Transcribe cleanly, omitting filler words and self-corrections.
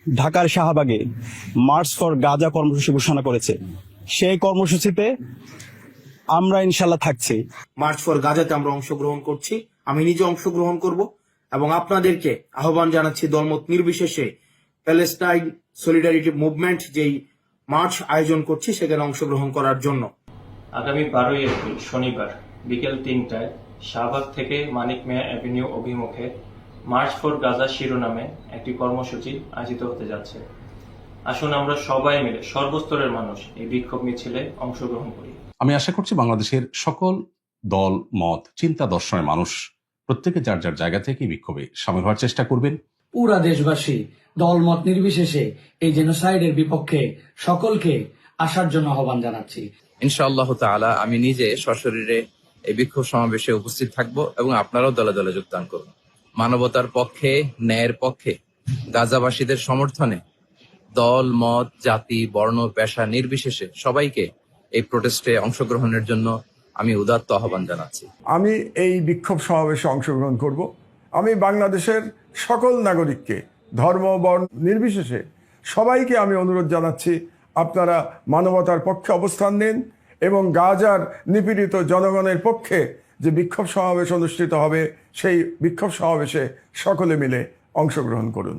ঢাকার শাহবাগে March for Gaza কর্মসূচি ঘোষণা করেছে। সেই কর্মসূচিতে আমরা ইনশাল্লাহ থাকছি। মার্চ ফর গাজাতে আমরা অংশগ্রহণ করছি, আমি নিজে অংশগ্রহণ করব এবং আপনাদেরকে আহ্বান জানাচ্ছি দলমত নির্বিশেষে প্যালেস্টাইন সলিডারিটি মুভমেন্ট যেই মার্চ আয়োজন করছি সেখানে অংশগ্রহণ করার জন্য। আগামী 12ই এপ্রিল শনিবার বিকেল 3টায় শাহবাগ থেকে মানিক মিয়া অ্যাভিনিউ অভিমুখে মার্চ ফর গাজা শিরোনামে একটি কর্মসূচি আয়োজিত হতে যাচ্ছে। আসুন আমরা সবাই মিলে সর্বস্তরের মানুষ এই বিক্ষোভ মিছিলে অংশগ্রহণ করি। আমি আশা করছি বাংলাদেশের সকল দল মত চিন্তা দর্শনের মানুষ প্রত্যেকে যার যার জায়গা থেকে বিক্ষোভে সামিল হওয়ার চেষ্টা করবেন। পুরা দেশবাসী দলমত নির্বিশেষে এই জেনোসাইডের বিপক্ষে সকলকে আসার জন্য আহ্বান জানাচ্ছি। ইনশাআল্লাহ তাআলা আমি নিজে সশরীরে এই বিক্ষোভ সমাবেশে উপস্থিত থাকব এবং আপনারাও দলে দলে যোগদান করুন। মানবতার পক্ষে, ন্যায়ের পক্ষে, গাজাবাসীদের সমর্থনে দল মত জাতি বর্ণ পেশা নির্বিশেষে সবাইকে এই প্রোটেস্টে অংশগ্রহণের জন্য আমি উদাত্ত আহ্বান জানাচ্ছি। আমি এই বিক্ষোভ সমাবেশে অংশগ্রহণ করব। আমি বাংলাদেশের সকল নাগরিককে ধর্ম বর্ণ নির্বিশেষে সবাইকে আমি অনুরোধ জানাচ্ছি, আপনারা মানবতার পক্ষে অবস্থান নিন এবং গাজার নিপীড়িত জনগণের পক্ষে যে বিক্ষোভ সমাবেশ অনুষ্ঠিত হবে সেই বিক্ষোভ সমাবেশে সকলে মিলে অংশগ্রহণ করুন।